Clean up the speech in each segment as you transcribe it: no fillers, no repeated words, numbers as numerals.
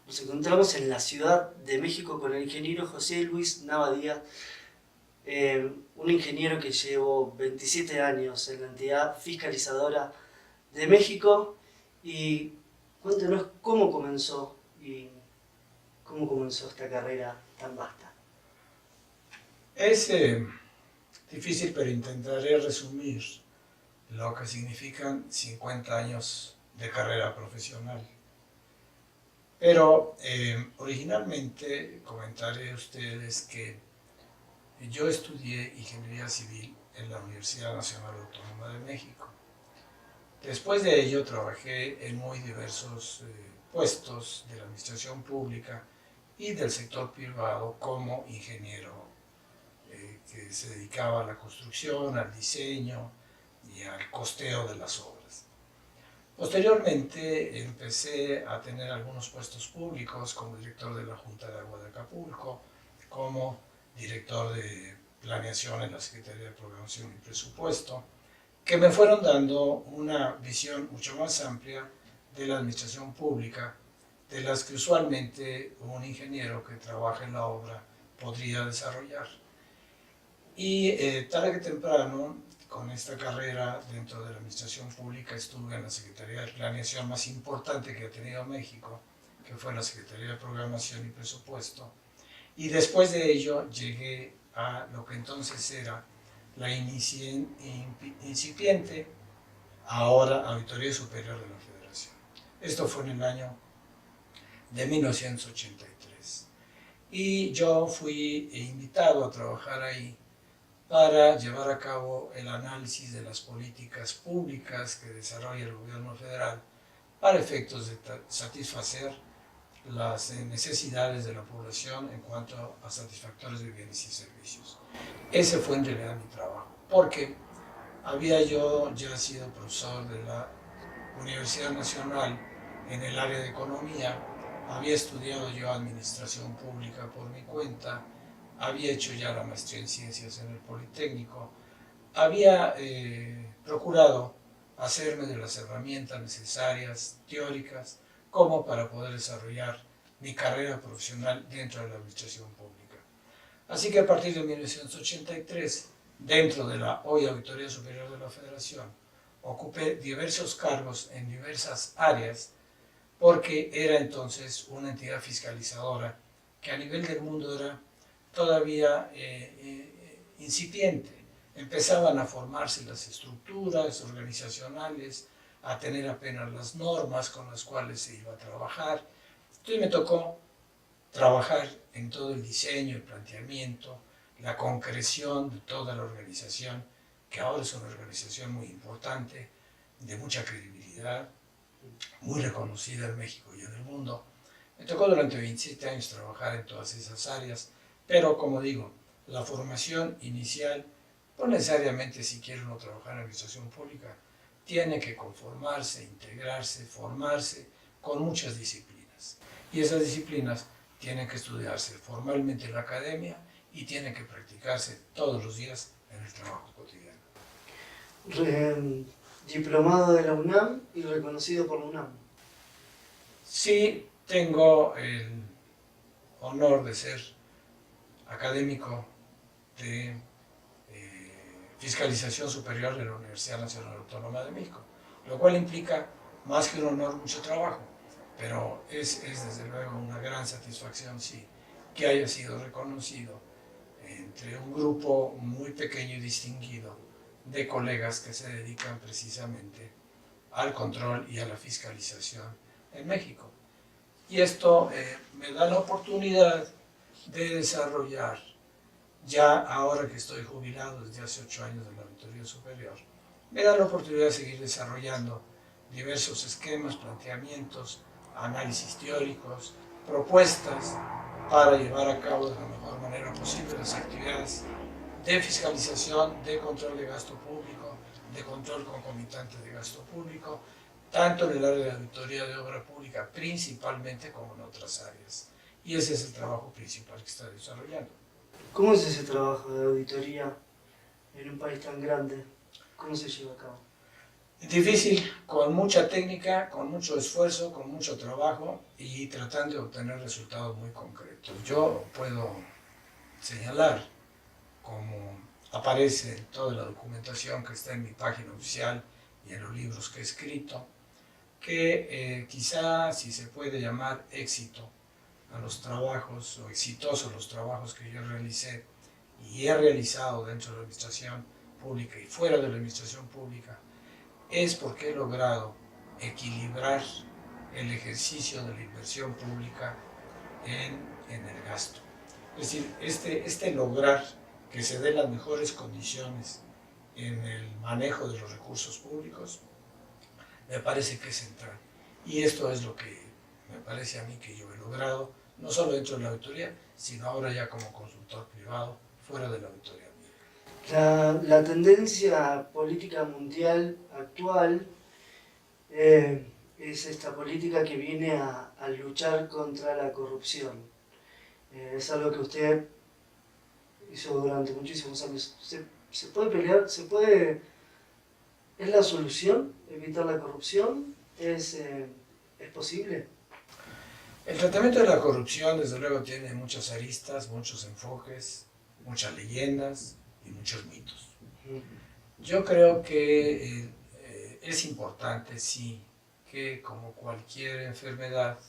Nos encontramos en la Ciudad de México con el ingeniero José Luis Nava Díaz, un ingeniero que llevó 27 años en la entidad fiscalizadora de México. Y cuéntenos cómo comenzó esta carrera tan vasta. Es difícil, pero intentaré resumir lo que significan 50 años de carrera profesional. Pero originalmente comentaré a ustedes que yo estudié Ingeniería Civil en la Universidad Nacional Autónoma de México. Después de ello trabajé en muy diversos puestos de la administración pública y del sector privado como ingeniero que se dedicaba a la construcción, al diseño y al costeo de las obras. Posteriormente empecé a tener algunos puestos públicos como director de la Junta de Agua de Acapulco, como director de planeación en la Secretaría de Programación y Presupuesto, que me fueron dando una visión mucho más amplia de la administración pública, de las que usualmente un ingeniero que trabaja en la obra podría desarrollar. Y tarde que temprano, con esta carrera dentro de la administración pública, estuve en la Secretaría de Planeación más importante que ha tenido México, que fue la Secretaría de Programación y Presupuesto. Y después de ello llegué a lo que entonces era la incipiente, ahora Auditoría Superior de la Federación. Esto fue en el año de 1983. Y yo fui invitado a trabajar ahí para llevar a cabo el análisis de las políticas públicas que desarrolla el gobierno federal para efectos de satisfacer las necesidades de la población en cuanto a satisfactores de bienes y servicios. Ese fue en realidad mi trabajo, porque había yo ya sido profesor de la Universidad Nacional en el área de economía, había estudiado yo administración pública por mi cuenta, había hecho ya la maestría en ciencias en el Politécnico, había procurado hacerme de las herramientas necesarias, teóricas, como para poder desarrollar mi carrera profesional dentro de la administración pública. Así que a partir de 1983, dentro de la hoy Auditoría Superior de la Federación, ocupé diversos cargos en diversas áreas, porque era entonces una entidad fiscalizadora que a nivel del mundo era todavía incipiente. Empezaban a formarse las estructuras organizacionales, a tener apenas las normas con las cuales se iba a trabajar. Entonces me tocó trabajar en todo el diseño, el planteamiento, la concreción de toda la organización, que ahora es una organización muy importante, de mucha credibilidad, muy reconocida en México y en el mundo. Me tocó durante 27 años trabajar en todas esas áreas, pero como digo, la formación inicial, no necesariamente si quiere uno trabajar en administración pública, tiene que conformarse, integrarse, formarse con muchas disciplinas. Y esas disciplinas tienen que estudiarse formalmente en la academia y tienen que practicarse todos los días en el trabajo cotidiano. Diplomado de la UNAM y reconocido por la UNAM. Sí, tengo el honor de ser académico de Fiscalización Superior de la Universidad Nacional Autónoma de México, lo cual implica más que un honor, mucho trabajo, pero es desde luego una gran satisfacción, sí, que haya sido reconocido entre un grupo muy pequeño y distinguido de colegas que se dedican precisamente al control y a la fiscalización en México. Y esto me da la oportunidad de desarrollar, ya ahora que estoy jubilado desde hace 8 años de la Auditoría Superior, me da la oportunidad de seguir desarrollando diversos esquemas, planteamientos, análisis teóricos, propuestas para llevar a cabo de la mejor manera posible las actividades de fiscalización, de control de gasto público, de control concomitante de gasto público, tanto en el área de auditoría de obra pública principalmente como en otras áreas. Y ese es el trabajo principal que está desarrollando. ¿Cómo es ese trabajo de auditoría en un país tan grande? ¿Cómo se lleva a cabo? Difícil, con mucha técnica, con mucho esfuerzo, con mucho trabajo y tratando de obtener resultados muy concretos. Yo puedo señalar, como aparece en toda la documentación que está en mi página oficial y en los libros que he escrito, que quizá si se puede llamar éxito a los trabajos o exitosos los trabajos que yo realicé y he realizado dentro de la administración pública y fuera de la administración pública, es porque he logrado equilibrar el ejercicio de la inversión pública en el gasto. Es decir, este lograr que se den las mejores condiciones en el manejo de los recursos públicos me parece que es central. Y esto es lo que me parece a mí que yo he logrado, no solo dentro de la auditoría, sino ahora ya como consultor privado fuera de la auditoría. La tendencia política mundial actual es esta política que viene a luchar contra la corrupción. Es algo que usted hizo durante muchísimos años. ¿Se puede pelear? ¿Es la solución evitar la corrupción? ¿Es posible? El tratamiento de la corrupción, desde luego, tiene muchas aristas, muchos enfoques, muchas leyendas y muchos mitos. Yo creo que es importante, sí, que como cualquier enfermedad,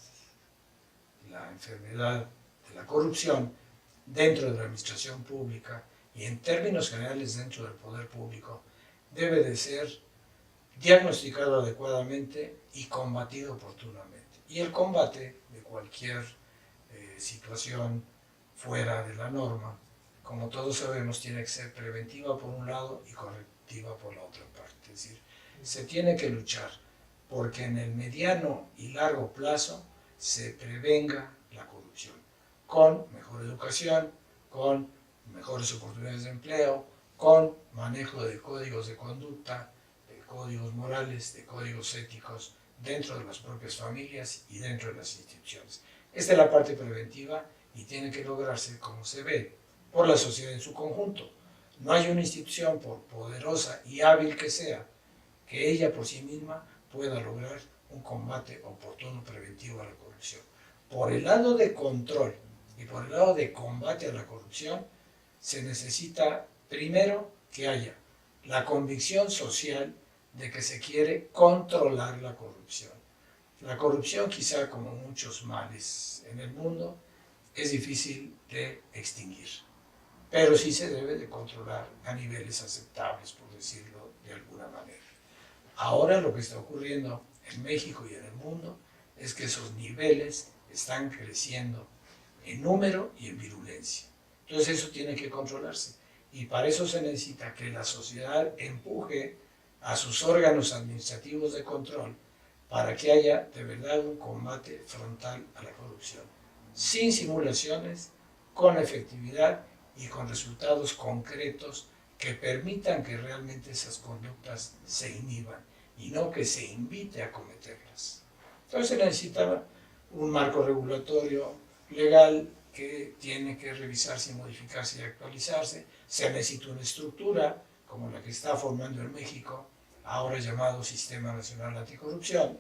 la enfermedad de la corrupción dentro de la administración pública y en términos generales dentro del poder público, debe de ser diagnosticado adecuadamente y combatido oportunamente. Y el combate de cualquier situación fuera de la norma, como todos sabemos, tiene que ser preventiva por un lado y correctiva por la otra parte. Es decir, se tiene que luchar porque en el mediano y largo plazo se prevenga la corrupción, con mejor educación, con mejores oportunidades de empleo, con manejo de códigos de conducta, de códigos morales, de códigos éticos dentro de las propias familias y dentro de las instituciones. Esta es la parte preventiva y tiene que lograrse, como se ve, por la sociedad en su conjunto. No hay una institución, por poderosa y hábil que sea, que ella por sí misma pueda lograr un combate oportuno preventivo a la corrupción. Por el lado de control y por el lado de combate a la corrupción, se necesita primero que haya la convicción social de que se quiere controlar la corrupción. La corrupción, quizá como muchos males en el mundo, es difícil de extinguir, pero sí se debe de controlar a niveles aceptables, por decirlo de alguna manera. Ahora lo que está ocurriendo en México y en el mundo es que esos niveles están creciendo en número y en virulencia. Entonces eso tiene que controlarse y para eso se necesita que la sociedad empuje a sus órganos administrativos de control para que haya de verdad un combate frontal a la corrupción, sin simulaciones, con efectividad y con resultados concretos que permitan que realmente esas conductas se inhiban y no que se invite a cometerlas. Entonces se necesita un marco regulatorio legal que tiene que revisarse, modificarse y actualizarse. Se necesita una estructura como la que está formando en México, ahora llamado Sistema Nacional Anticorrupción,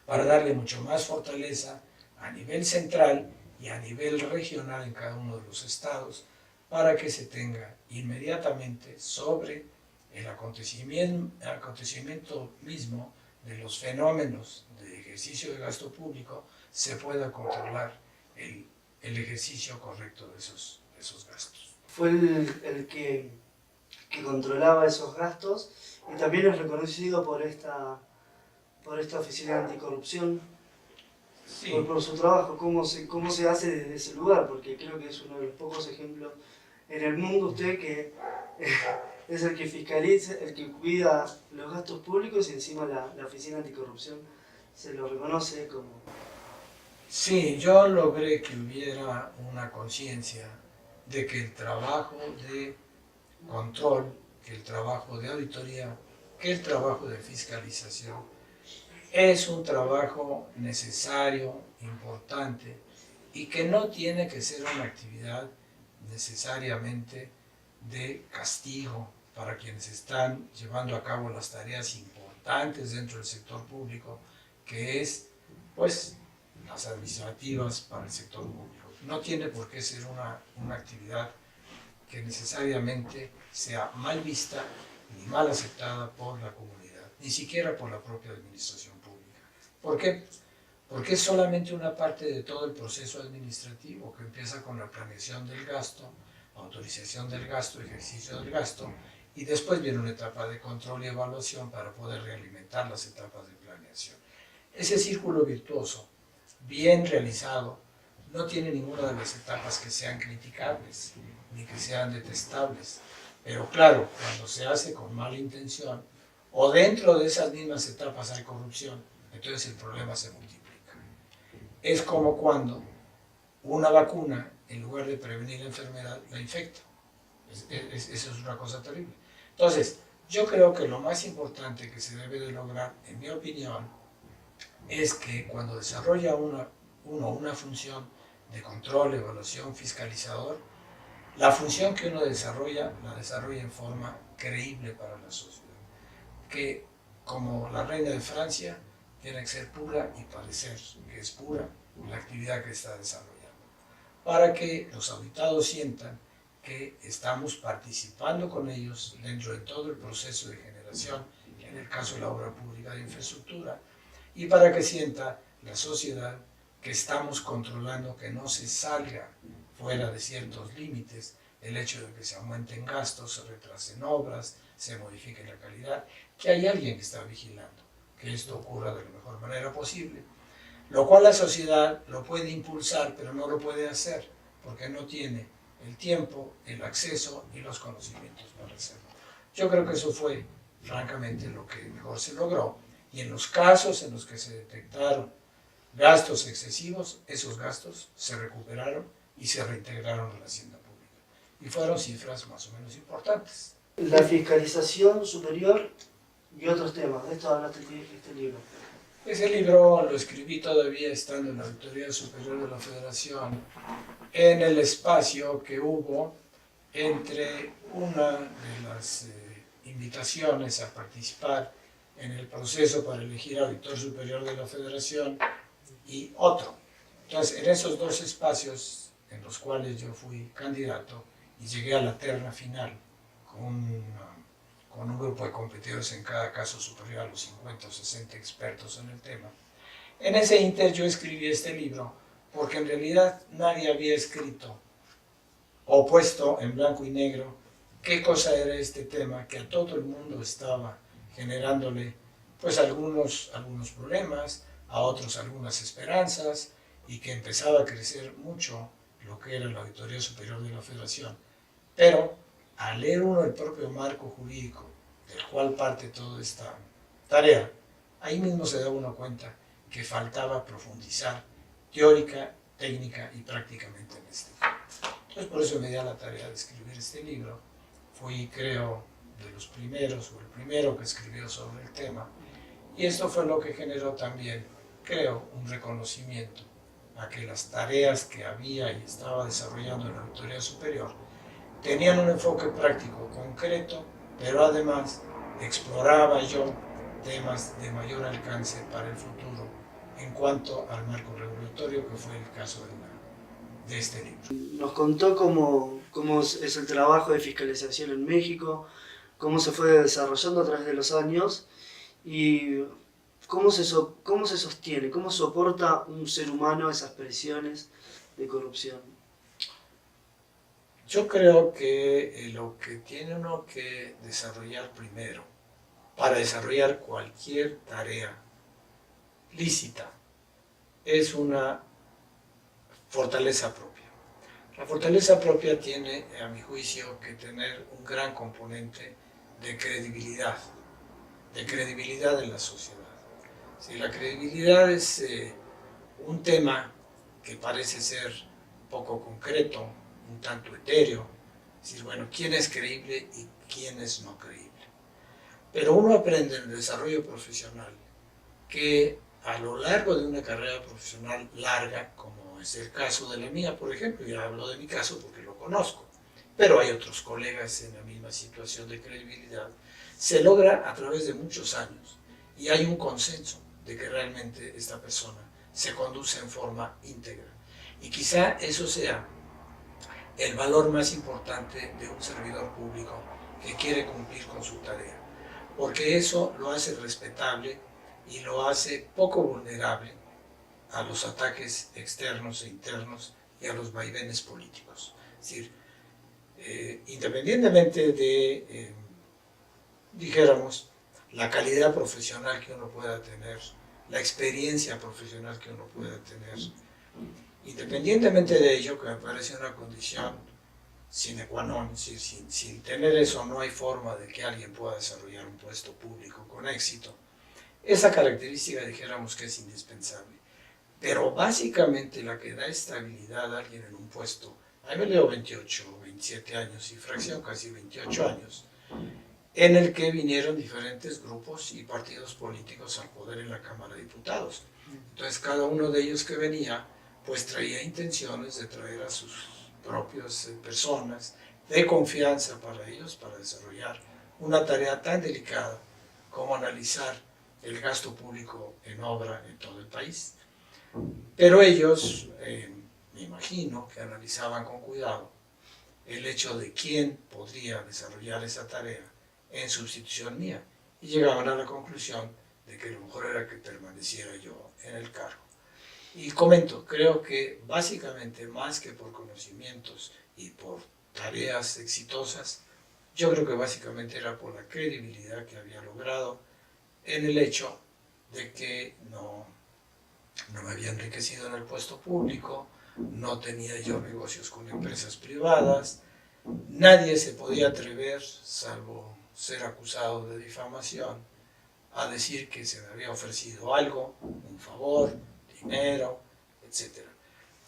para darle mucho más fortaleza a nivel central y a nivel regional en cada uno de los estados, para que se tenga inmediatamente sobre el acontecimiento mismo de los fenómenos de ejercicio de gasto público, se pueda controlar el ejercicio correcto de esos gastos. Fue el que controlaba esos gastos y también es reconocido por esta oficina anticorrupción. Sí. Por su trabajo, cómo se hace desde ese lugar, porque creo que es uno de los pocos ejemplos en el mundo usted que es el que fiscaliza, el que cuida los gastos públicos y encima la oficina anticorrupción se lo reconoce como... Sí, yo logré que hubiera una conciencia de que el trabajo de control, que el trabajo de auditoría, que el trabajo de fiscalización es un trabajo necesario, importante y que no tiene que ser una actividad necesariamente de castigo para quienes están llevando a cabo las tareas importantes dentro del sector público, que es, pues, las administrativas para el sector público. No tiene por qué ser una actividad que necesariamente sea mal vista ni mal aceptada por la comunidad, ni siquiera por la propia administración pública. ¿Por qué? Porque es solamente una parte de todo el proceso administrativo que empieza con la planeación del gasto, autorización del gasto, ejercicio del gasto, y después viene una etapa de control y evaluación para poder realimentar las etapas de planeación. Ese círculo virtuoso, bien realizado, no tiene ninguna de las etapas que sean criticables ni que sean detestables. Pero claro, cuando se hace con mala intención o dentro de esas mismas etapas hay corrupción, entonces el problema se multiplica. Es como cuando una vacuna, en lugar de prevenir la enfermedad, la infecta. Eso es una cosa terrible. Entonces, yo creo que lo más importante que se debe de lograr, en mi opinión, es que cuando desarrolla uno una función de control, evaluación, fiscalizador, la función que uno desarrolla, la desarrolla en forma creíble para la sociedad. Que, como la reina de Francia, tiene que ser pura y parecer que es pura la actividad que está desarrollando, para que los auditados sientan que estamos participando con ellos dentro de todo el proceso de generación, en el caso de la obra pública de infraestructura, y para que sienta la sociedad que estamos controlando que no se salga fuera de ciertos límites el hecho de que se aumenten gastos, se retrasen obras, se modifique la calidad, que hay alguien que está vigilando que esto ocurra de la mejor manera posible, lo cual la sociedad lo puede impulsar, pero no lo puede hacer, porque no tiene el tiempo, el acceso y los conocimientos para hacerlo. Yo creo que eso fue, francamente, lo que mejor se logró, y en los casos en los que se detectaron gastos excesivos, esos gastos se recuperaron y se reintegraron a la hacienda pública. Y fueron cifras más o menos importantes. La fiscalización superior y otros temas. De esto hablaste este libro. Ese libro lo escribí todavía estando en la Auditoría Superior de la Federación, en el espacio que hubo entre una de las invitaciones a participar en el proceso para elegir auditor superior de la Federación y otro. Entonces, en esos dos espacios en los cuales yo fui candidato y llegué a la terna final con un grupo de competidores en cada caso superior a los 50 o 60 expertos en el tema, en ese inter yo escribí este libro porque en realidad nadie había escrito o puesto en blanco y negro qué cosa era este tema que a todo el mundo estaba generándole pues algunos problemas, a otros algunas esperanzas, y que empezaba a crecer mucho lo que era la Auditoría Superior de la Federación. Pero al leer uno el propio marco jurídico del cual parte toda esta tarea, ahí mismo se da uno cuenta que faltaba profundizar teórica, técnica y prácticamente en este tema. Entonces por eso me di a la tarea de escribir este libro. Fui, creo, de los primeros o el primero que escribió sobre el tema, y esto fue lo que generó también, creo, un reconocimiento a que las tareas que había y estaba desarrollando en la Auditoría Superior tenían un enfoque práctico, concreto, pero además exploraba yo temas de mayor alcance para el futuro en cuanto al marco regulatorio, que fue el caso de este libro. Nos contó cómo es el trabajo de fiscalización en México, cómo se fue desarrollando a través de los años y cómo se sostiene, cómo soporta un ser humano esas presiones de corrupción. Yo creo que lo que tiene uno que desarrollar primero, para desarrollar cualquier tarea lícita, es una fortaleza propia. La fortaleza propia tiene, a mi juicio, que tener un gran componente de credibilidad en la sociedad. Si la credibilidad es un tema que parece ser poco concreto, un tanto etéreo, es decir, bueno, ¿quién es creíble y quién es no creíble? Pero uno aprende en el desarrollo profesional que a lo largo de una carrera profesional larga, como es el caso de la mía, por ejemplo, y hablo de mi caso porque lo conozco, pero hay otros colegas en la misma situación de credibilidad, se logra a través de muchos años y hay un consenso de que realmente esta persona se conduce en forma íntegra. Y quizá eso sea el valor más importante de un servidor público que quiere cumplir con su tarea, porque eso lo hace respetable y lo hace poco vulnerable a los ataques externos e internos y a los vaivenes políticos. Es decir, independientemente de, dijéramos, la calidad profesional que uno pueda tener, la experiencia profesional que uno pueda tener, independientemente de ello, que me parece una condición sine qua non, es decir, sin tener eso no hay forma de que alguien pueda desarrollar un puesto público con éxito. Esa característica dijéramos que es indispensable, pero básicamente la que da estabilidad a alguien en un puesto, a mí me leo 28, 27 años y fracción casi 28 años, en el que vinieron diferentes grupos y partidos políticos al poder en la Cámara de Diputados. Entonces cada uno de ellos que venía pues traía intenciones de traer a sus propias personas de confianza para ellos, para desarrollar una tarea tan delicada como analizar el gasto público en obra en todo el país. Pero ellos, me imagino, que analizaban con cuidado el hecho de quién podría desarrollar esa tarea en sustitución mía y llegaban a la conclusión de que lo mejor era que permaneciera yo en el cargo. Y comento, creo que básicamente más que por conocimientos y por tareas exitosas, yo creo que básicamente era por la credibilidad que había logrado en el hecho de que no me había enriquecido en el puesto público, no tenía yo negocios con empresas privadas, nadie se podía atrever, salvo ser acusado de difamación, a decir que se me había ofrecido algo, un favor, dinero, etc.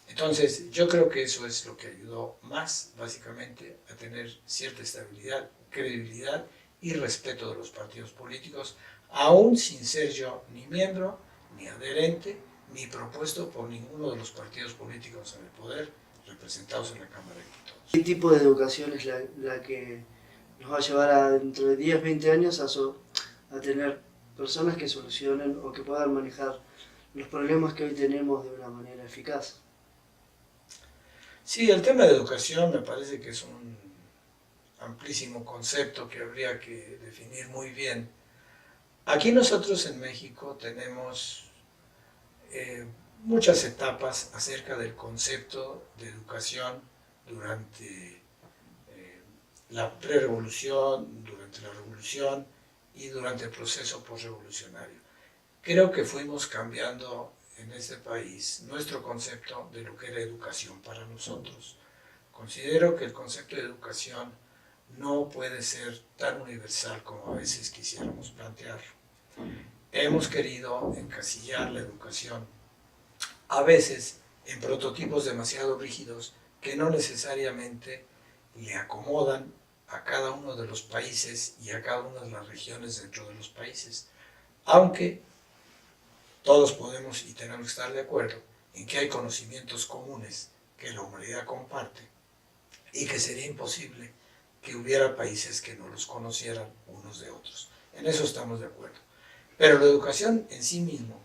Entonces, yo creo que eso es lo que ayudó más, básicamente, a tener cierta estabilidad, credibilidad y respeto de los partidos políticos, aún sin ser yo ni miembro, ni adherente, ni propuesto por ninguno de los partidos políticos en el poder representados en la Cámara de Diputados. ¿Qué tipo de educación es la que nos va a llevar a dentro de 10, 20 años a tener personas que solucionen o que puedan manejar los problemas que hoy tenemos de una manera eficaz? Sí, el tema de educación me parece que es un amplísimo concepto que habría que definir muy bien. Aquí nosotros en México tenemos muchas etapas acerca del concepto de educación durante la prerevolución, durante la revolución y durante el proceso posrevolucionario. Creo que fuimos cambiando en este país nuestro concepto de lo que era educación para nosotros. Considero que el concepto de educación no puede ser tan universal como a veces quisiéramos plantearlo. Hemos querido encasillar la educación a veces en prototipos demasiado rígidos que no necesariamente le acomodan a cada uno de los países y a cada una de las regiones dentro de los países. Aunque todos podemos y tenemos que estar de acuerdo en que hay conocimientos comunes que la humanidad comparte y que sería imposible que hubiera países que no los conocieran unos de otros. En eso estamos de acuerdo. Pero la educación en sí mismo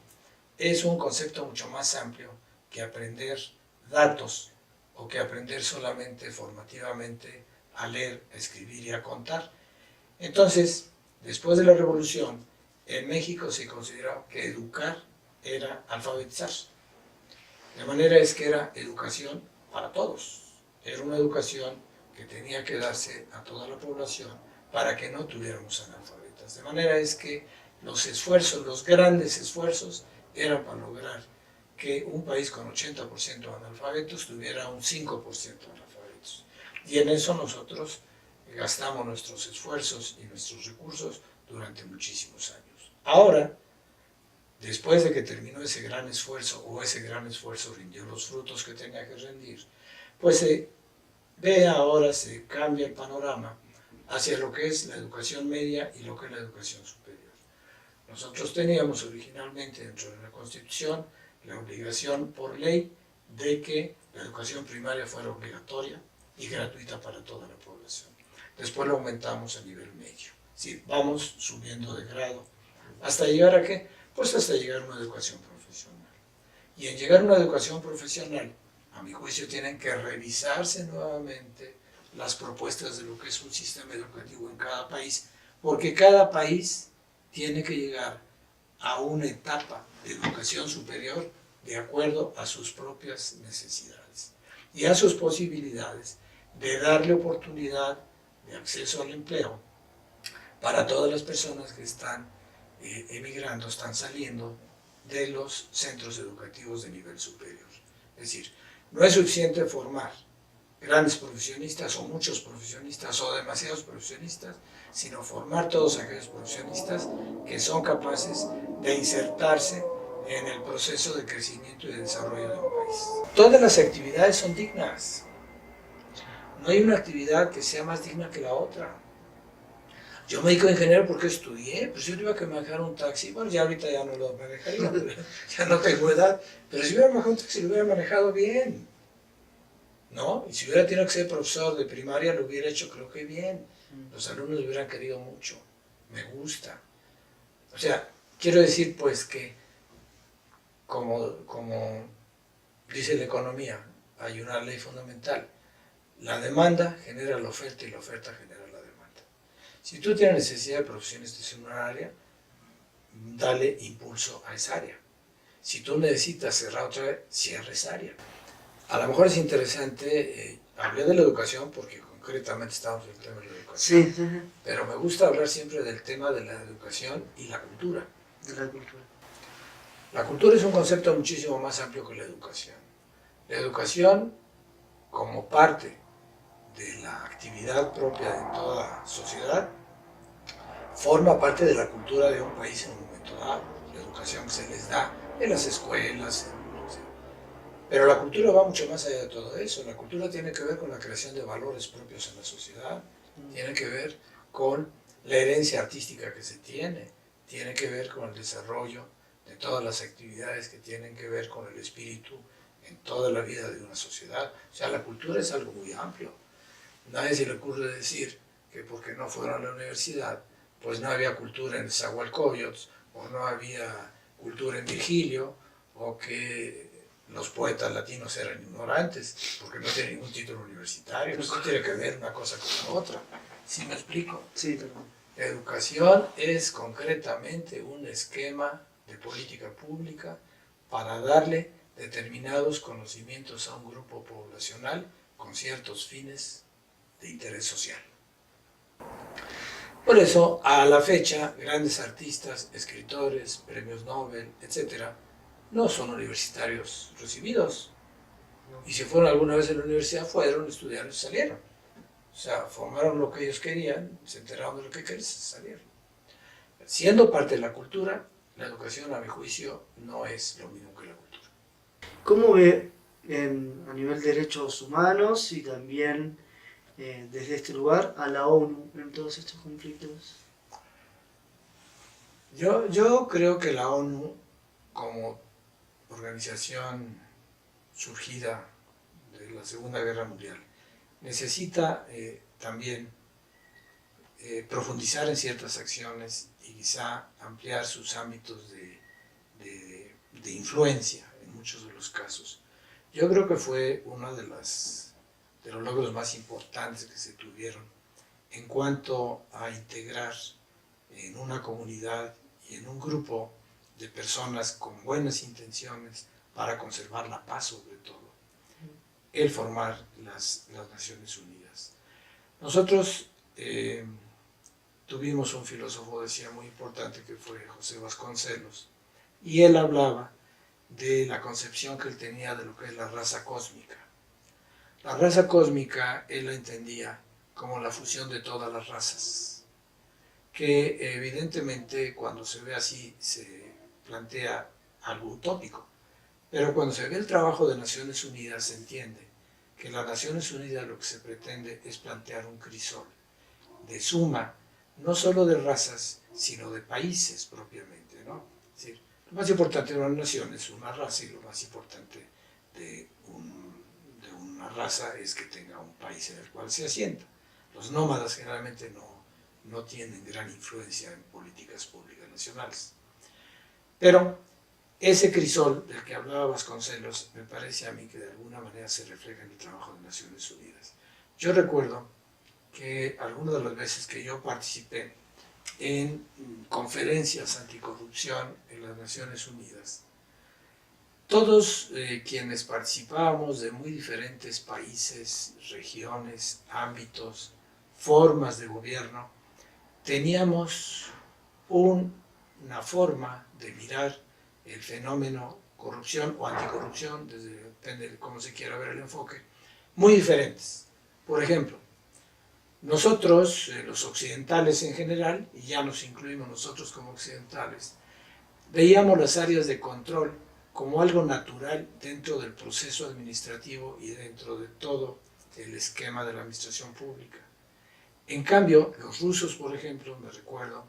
es un concepto mucho más amplio que aprender datos o que aprender solamente formativamente a leer, a escribir y a contar. Entonces, después de la revolución, en México se consideró que educar era alfabetizar. De manera es que era educación para todos. Era una educación que tenía que darse a toda la población para que no tuviéramos analfabetas. De manera es que los esfuerzos, los grandes esfuerzos, eran para lograr que un país con 80% analfabetos tuviera un 5% analfabetos. Y en eso nosotros gastamos nuestros esfuerzos y nuestros recursos durante muchísimos años. Ahora, después de que terminó ese gran esfuerzo, o ese gran esfuerzo rindió los frutos que tenía que rendir, pues se ve ahora, se cambia el panorama hacia lo que es la educación media y lo que es la educación superior. Nosotros teníamos originalmente dentro de la Constitución la obligación por ley de que la educación primaria fuera obligatoria y gratuita para toda la población. Después lo aumentamos a nivel medio. Sí, vamos subiendo de grado. ¿Hasta llegar a qué? Pues hasta llegar a una educación profesional. Y en llegar a una educación profesional, a mi juicio, tienen que revisarse nuevamente las propuestas de lo que es un sistema educativo en cada país, porque cada país tiene que llegar a una etapa de educación superior de acuerdo a sus propias necesidades y a sus posibilidades de darle oportunidad de acceso al empleo para todas las personas que están emigrando, están saliendo de los centros educativos de nivel superior. Es decir, no es suficiente formar grandes profesionistas o muchos profesionistas o demasiados profesionistas, sino formar todos aquellos profesionistas que son capaces de insertarse en el proceso de crecimiento y de desarrollo de un país. Todas las actividades son dignas. No hay una actividad que sea más digna que la otra. Yo me dedico a ingeniero porque estudié, pues yo tuve que manejar un taxi, bueno, ya ahorita ya no lo manejaría, ya no tengo edad, pero si hubiera manejado un taxi lo hubiera manejado bien, ¿no? Y si hubiera tenido que ser profesor de primaria lo hubiera hecho creo que bien, los alumnos lo hubieran querido mucho, me gusta. O sea, quiero decir pues que como dice la economía, hay una ley fundamental, la demanda genera la oferta y la oferta genera la demanda. Si tú tienes necesidad de profesionistas en una área, dale impulso a esa área. Si tú necesitas cerrar otra vez, cierra esa área. A lo mejor es interesante, hablé de la educación porque concretamente estamos en el tema de la educación, Sí, sí, sí. pero me gusta hablar siempre del tema de la educación y la cultura. De la cultura. La cultura es un concepto muchísimo más amplio que la educación. La educación, como parte de la actividad propia de toda sociedad, forma parte de la cultura de un país en un momento dado. La educación que se les da en las escuelas, pero la cultura va mucho más allá de todo eso. La cultura tiene que ver con la creación de valores propios en la sociedad, tiene que ver con la herencia artística que se tiene que ver con el desarrollo de todas las actividades que tienen que ver con el espíritu en toda la vida de una sociedad. O sea, la cultura es algo muy amplio. Nadie se le ocurre decir que porque no fueron a la universidad, pues no había cultura en Nezahualcóyotl, o no había cultura en Virgilio, o que los poetas latinos eran ignorantes, porque no tienen ningún título universitario. Eso tiene que ver una cosa con la otra. ¿Sí me explico? Sí, también. La educación es concretamente un esquema de política pública para darle determinados conocimientos a un grupo poblacional con ciertos fines de interés social. Por eso, a la fecha, grandes artistas, escritores, premios Nobel, etc., no son universitarios recibidos. Y si fueron alguna vez a la universidad, fueron, estudiaron y salieron. O sea, formaron lo que ellos querían, se enteraron de lo que querían y salieron. Siendo parte de la cultura, la educación, a mi juicio, no es lo mismo que la cultura. ¿Cómo ve a nivel de derechos humanos y también desde este lugar a la ONU en todos estos conflictos? Yo creo que la ONU, como organización surgida de la Segunda Guerra Mundial, necesita también profundizar en ciertas acciones y quizá ampliar sus ámbitos de influencia en muchos de los casos. Yo creo que fue uno de los logros más importantes que se tuvieron en cuanto a integrar en una comunidad y en un grupo de personas con buenas intenciones para conservar la paz sobre todo, el formar las Naciones Unidas. Nosotros tuvimos un filósofo, decía, muy importante que fue José Vasconcelos, y él hablaba de la concepción que él tenía de lo que es la raza cósmica. La raza cósmica él la entendía como la fusión de todas las razas, que evidentemente cuando se ve así se plantea algo utópico, pero cuando se ve el trabajo de Naciones Unidas se entiende que en las Naciones Unidas lo que se pretende es plantear un crisol de suma, no solo de razas, sino de países propiamente, ¿no? Es decir, lo más importante de una nación es una raza y lo más importante de una raza es que tenga un país en el cual se asienta. Los nómadas generalmente no tienen gran influencia en políticas públicas nacionales. Pero ese crisol del que hablaba Vasconcelos me parece a mí que de alguna manera se refleja en el trabajo de Naciones Unidas. Yo recuerdo que algunas de las veces que yo participé en conferencias anticorrupción en las Naciones Unidas, todos quienes participábamos de muy diferentes países, regiones, ámbitos, formas de gobierno, teníamos una forma de mirar el fenómeno corrupción o anticorrupción, depende de cómo se quiera ver el enfoque, muy diferentes. Por ejemplo, nosotros, los occidentales en general, y ya nos incluimos nosotros como occidentales, veíamos las áreas de control como algo natural dentro del proceso administrativo y dentro de todo el esquema de la administración pública. En cambio, los rusos, por ejemplo, me recuerdo,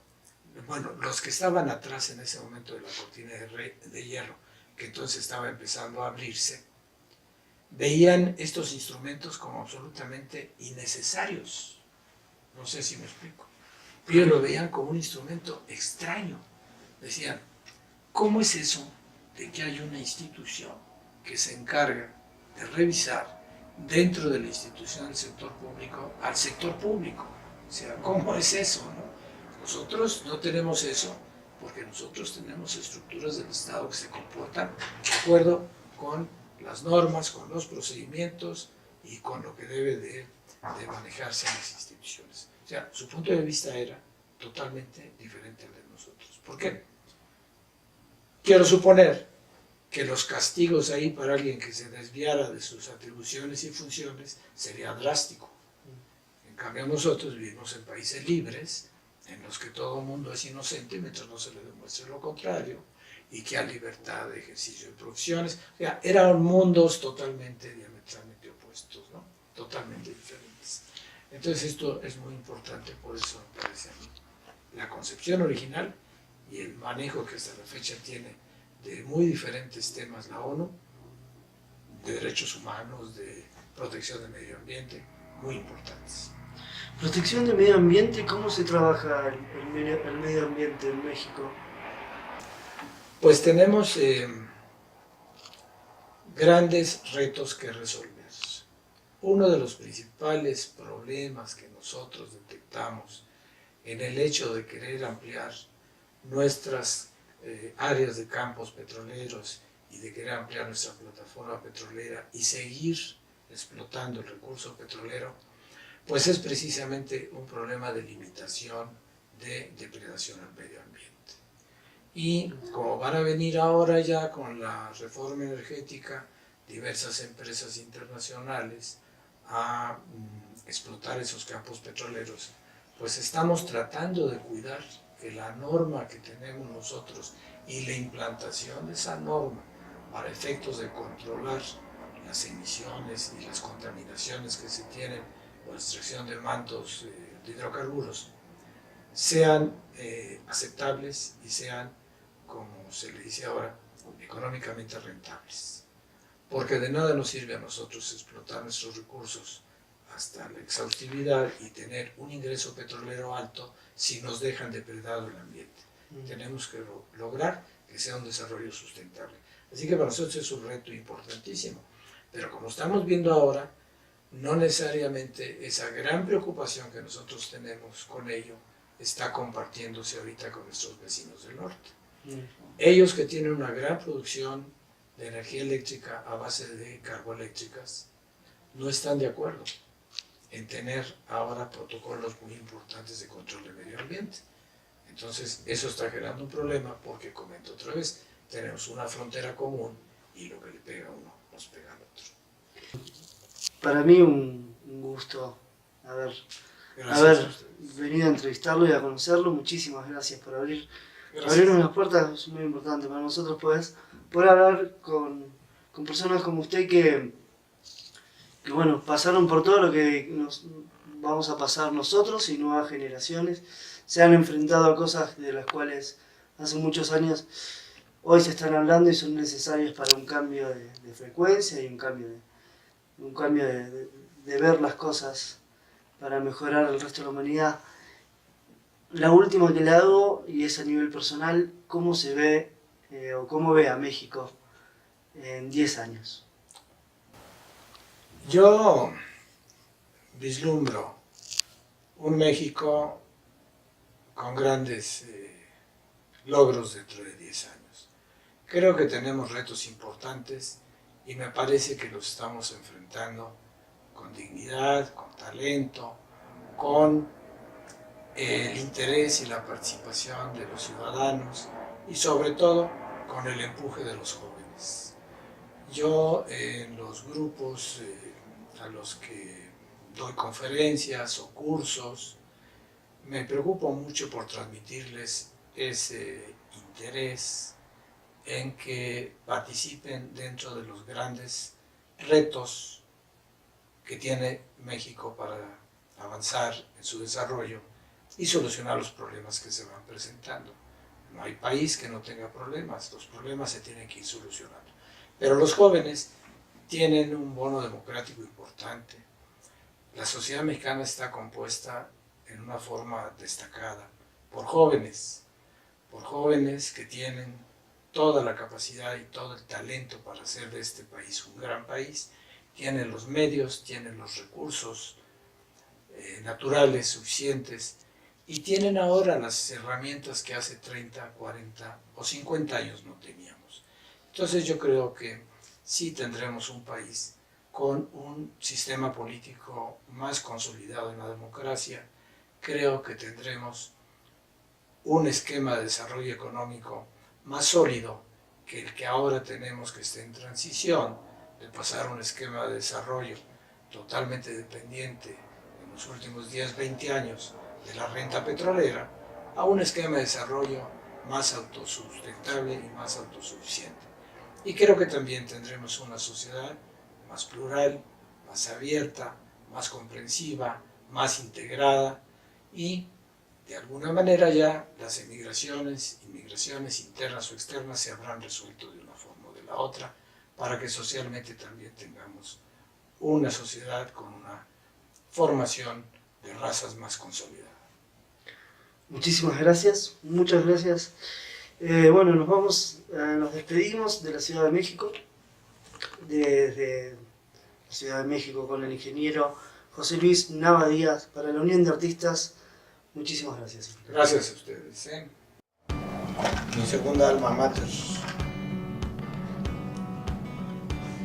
bueno, los que estaban atrás en ese momento de la cortina de hierro, que entonces estaba empezando a abrirse, veían estos instrumentos como absolutamente innecesarios. No sé si me explico. Ellos lo veían como un instrumento extraño. Decían, ¿cómo es eso de que hay una institución que se encarga de revisar dentro de la institución del sector público al sector público? O sea, ¿cómo es eso, no? Nosotros no tenemos eso porque nosotros tenemos estructuras del Estado que se comportan de acuerdo con las normas, con los procedimientos y con lo que debe de manejarse en las instituciones. O sea, su punto de vista era totalmente diferente al de nosotros. ¿Por qué? Quiero suponer que los castigos ahí para alguien que se desviara de sus atribuciones y funciones sería drástico. En cambio nosotros vivimos en países libres en los que todo el mundo es inocente mientras no se le demuestre lo contrario y que hay libertad de ejercicio de profesiones. O sea, eran mundos totalmente diametralmente opuestos, ¿no? Totalmente diferentes. Entonces esto es muy importante, por eso me parece a mí la concepción original y el manejo que hasta la fecha tiene de muy diferentes temas la ONU, de derechos humanos, de protección del medio ambiente, muy importantes. Protección del medio ambiente, ¿cómo se trabaja el medio ambiente en México? Pues tenemos grandes retos que resolver. Uno de los principales problemas que nosotros detectamos en el hecho de querer ampliar nuestras áreas de campos petroleros y de querer ampliar nuestra plataforma petrolera y seguir explotando el recurso petrolero, pues es precisamente un problema de limitación de depredación al medio ambiente. Y como van a venir ahora ya con la reforma energética diversas empresas internacionales a explotar esos campos petroleros, pues estamos tratando de cuidar que la norma que tenemos nosotros y la implantación de esa norma para efectos de controlar las emisiones y las contaminaciones que se tienen por extracción de mantos de hidrocarburos sean aceptables y sean, como se le dice ahora, económicamente rentables. Porque de nada nos sirve a nosotros explotar nuestros recursos hasta la exhaustividad y tener un ingreso petrolero alto si nos dejan depredado el ambiente. Tenemos que lograr que sea un desarrollo sustentable. Así que para nosotros es un reto importantísimo. Pero como estamos viendo ahora, no necesariamente esa gran preocupación que nosotros tenemos con ello está compartiéndose ahorita con nuestros vecinos del norte. Ellos que tienen una gran producción de energía eléctrica a base de carboeléctricas no están de acuerdo en tener ahora protocolos muy importantes de control del medio ambiente. Entonces eso está generando un problema porque, comento otra vez, tenemos una frontera común y lo que le pega a uno nos pega al otro. Para mí un gusto haber venido a entrevistarlo y a conocerlo. Muchísimas gracias por abrirnos las puertas. Es muy importante para nosotros poder hablar con personas como usted que bueno, pasaron por todo lo que nos vamos a pasar nosotros y nuevas generaciones. Se han enfrentado a cosas de las cuales hace muchos años hoy se están hablando y son necesarias para un cambio de frecuencia y un cambio un cambio de ver las cosas para mejorar el resto de la humanidad. La última que le hago, y es a nivel personal, ¿cómo se ve o cómo ve a México en 10 años? Yo vislumbro un México con grandes logros dentro de 10 años. Creo que tenemos retos importantes y me parece que los estamos enfrentando con dignidad, con talento, con el interés y la participación de los ciudadanos y sobre todo con el empuje de los jóvenes. Yo en los grupos a los que doy conferencias o cursos me preocupo mucho por transmitirles ese interés en que participen dentro de los grandes retos que tiene México para avanzar en su desarrollo y solucionar los problemas que se van presentando. No hay país que no tenga problemas, los problemas se tienen que ir solucionando. Pero los jóvenes tienen un bono democrático importante. La sociedad mexicana está compuesta en una forma destacada por jóvenes que tienen toda la capacidad y todo el talento para hacer de este país un gran país, tienen los medios, tienen los recursos naturales suficientes y tienen ahora las herramientas que hace 30, 40 o 50 años no teníamos. Entonces yo creo que sí tendremos un país con un sistema político más consolidado en la democracia. Creo que tendremos un esquema de desarrollo económico más sólido que el que ahora tenemos, que está en transición, de pasar a un esquema de desarrollo totalmente dependiente en los últimos 10, 20 años de la renta petrolera, a un esquema de desarrollo más autosustentable y más autosuficiente. Y creo que también tendremos una sociedad más plural, más abierta, más comprensiva, más integrada y de alguna manera ya las inmigraciones internas o externas se habrán resuelto de una forma o de la otra para que socialmente también tengamos una sociedad con una formación de razas más consolidada. Muchísimas gracias, muchas gracias. Bueno, nos despedimos de la Ciudad de México, desde la Ciudad de México con el ingeniero José Luis Nava Díaz para la Unión de Artistas. Muchísimas gracias. Gracias a ustedes. Mi segunda alma mater.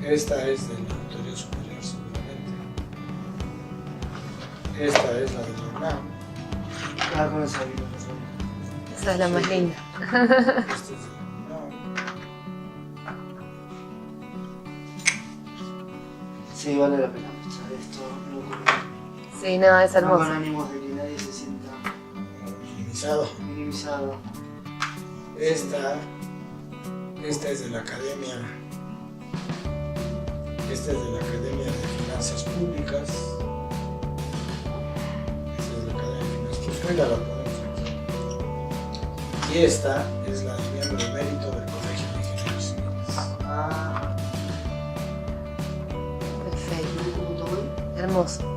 Esta es del Auditorio Superior seguramente. Esta es la de la UNAM. Ah, con esa vida. Esa es la más linda. Esta es de la UNAM. Sí, vale la pena mostrar esto. No, Sí, no, es con hermoso. ánimos de que nadie se sienta minimizado. Esta es de la Academia. Esta es de la Academia de Finanzas Públicas. Esta es de la Academia de Finanzas Públicas. La ponemos aquí. Y esta es la de miembro de mérito del Colegio de Ingenieros Civiles. Ah, Perfecto. ¿cómo tomé? Hermoso.